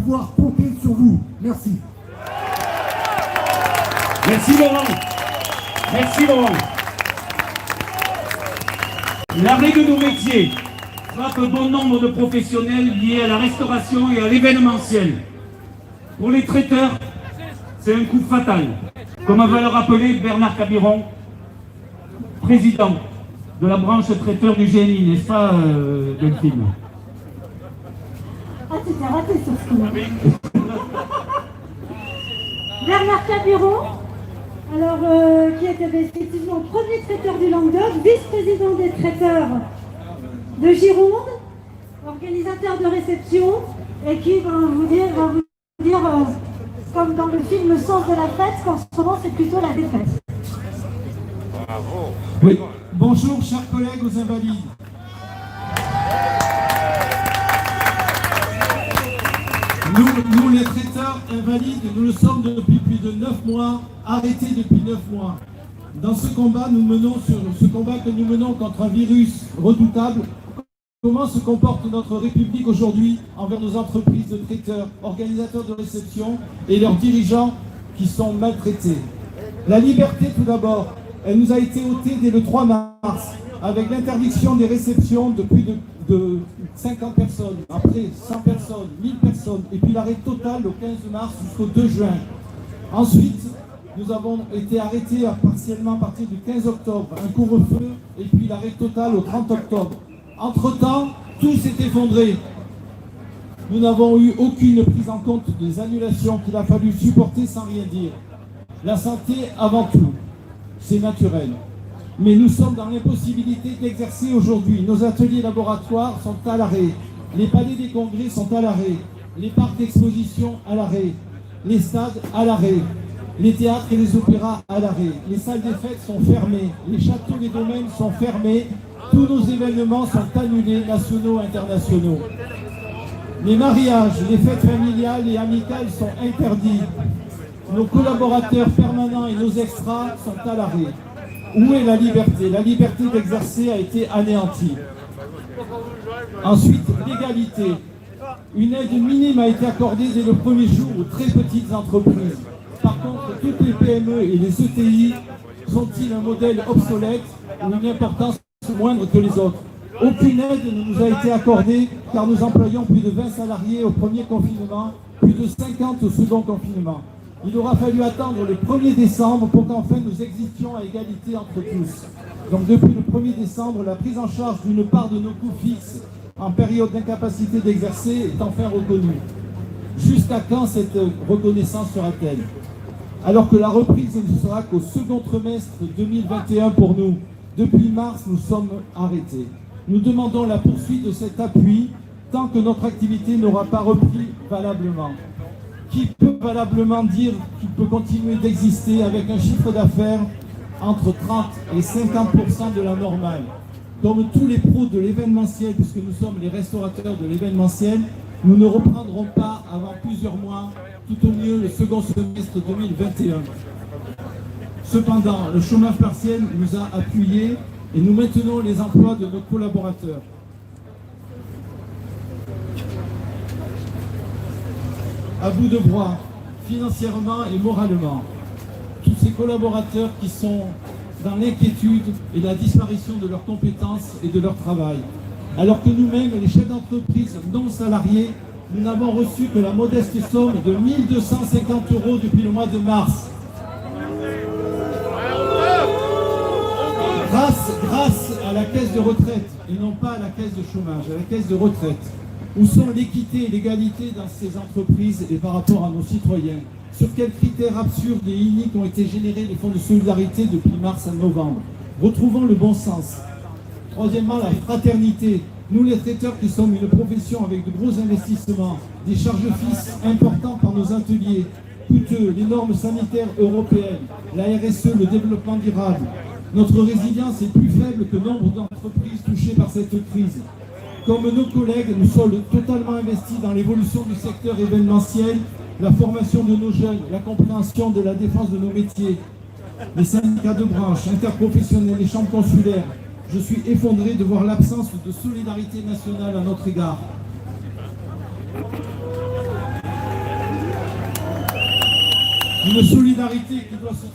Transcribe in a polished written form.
pouvoir compter sur vous. Merci. Merci Laurent. Merci Laurent. L'arrêt de nos métiers frappe bon nombre de professionnels liés à la restauration et à l'événementiel. Pour les traiteurs, c'est un coup fatal, comme va le rappeler Bernard Cabiron, président de la branche traiteur du GNI, n'est-ce pas, Delphine? Ah, tu t'es raté sur ce coup-là. Bernard Cabiron, alors, qui était effectivement premier traiteur du Languedoc, vice-président des traiteurs de Gironde, organisateur de réception, et qui va vous dire comme dans le film Le sens de la fête, qu'en ce moment c'est plutôt la défaite. Bravo. Oui. Bonjour chers collègues aux Invalides. Nous les traiteurs invalides, nous le sommes depuis plus de 9 mois, arrêtés depuis 9 mois. Dans ce combat, que nous menons contre un virus redoutable, comment se comporte notre République aujourd'hui envers nos entreprises de traiteurs, organisateurs de réception et leurs dirigeants qui sont maltraités? La liberté tout d'abord, elle nous a été ôtée dès le 3 mars, avec l'interdiction des réceptions de plus de 50 personnes, après 100 personnes, 1000 personnes, et puis l'arrêt total le 15 mars jusqu'au 2 juin. Ensuite, nous avons été arrêtés partiellement à partir du 15 octobre, un couvre-feu, et puis l'arrêt total au 30 octobre. Entre-temps, tout s'est effondré. Nous n'avons eu aucune prise en compte des annulations qu'il a fallu supporter sans rien dire. La santé avant tout, c'est naturel. Mais nous sommes dans l'impossibilité d'exercer aujourd'hui. Nos ateliers laboratoires sont à l'arrêt. Les palais des congrès sont à l'arrêt. Les parcs d'exposition à l'arrêt. Les stades à l'arrêt. Les théâtres et les opéras à l'arrêt. Les salles des fêtes sont fermées. Les châteaux, les domaines sont fermés. Tous nos événements sont annulés, nationaux et internationaux. Les mariages, les fêtes familiales et amicales sont interdits. Nos collaborateurs permanents et nos extras sont à l'arrêt. Où est la liberté? La liberté d'exercer a été anéantie. Ensuite, l'égalité. Une aide minime a été accordée dès le premier jour aux très petites entreprises. Par contre, toutes les PME et les ETI sont-ils un modèle obsolète ou une importance moindre que les autres? Aucune aide ne nous a été accordée car nous employons plus de 20 salariés au premier confinement, plus de 50 au second confinement. Il aura fallu attendre le 1er décembre pour qu'enfin nous existions à égalité entre tous. Donc depuis le 1er décembre, la prise en charge d'une part de nos coûts fixes en période d'incapacité d'exercer est enfin reconnue. Jusqu'à quand cette reconnaissance sera-t-elle? Alors que la reprise ne sera qu'au second trimestre 2021 pour nous. Depuis mars, nous sommes arrêtés. Nous demandons la poursuite de cet appui tant que notre activité n'aura pas repris valablement. Qui peut valablement dire qu'il peut continuer d'exister avec un chiffre d'affaires entre 30 et 50% de la normale? Comme tous les pros de l'événementiel, puisque nous sommes les restaurateurs de l'événementiel, nous ne reprendrons pas avant plusieurs mois, tout au mieux le second semestre 2021. Cependant, le chômage partiel nous a appuyés et nous maintenons les emplois de nos collaborateurs. À bout de bras, financièrement et moralement, tous ces collaborateurs qui sont dans l'inquiétude et la disparition de leurs compétences et de leur travail. Alors que nous-mêmes, les chefs d'entreprise non salariés, nous n'avons reçu que la modeste somme de 1 250 € depuis le mois de mars. Grâce à la caisse de retraite, et non pas à la caisse de chômage, à la caisse de retraite. Où sont l'équité et l'égalité dans ces entreprises et par rapport à nos citoyens? Sur quels critères absurdes et iniques ont été générés les fonds de solidarité depuis mars à novembre? Retrouvons le bon sens. Troisièmement, la fraternité. Nous les traiteurs qui sommes une profession avec de gros investissements, des charges fixes importantes par nos ateliers, coûteux, les normes sanitaires européennes, la RSE, le développement durable. Notre résilience est plus faible que nombre d'entreprises touchées par cette crise. Comme nos collègues, nous sommes totalement investis dans l'évolution du secteur événementiel, la formation de nos jeunes, la compréhension de la défense de nos métiers, les syndicats de branche, interprofessionnels, les chambres consulaires. Je suis effondré de voir l'absence de solidarité nationale à notre égard. une solidarité qui doit se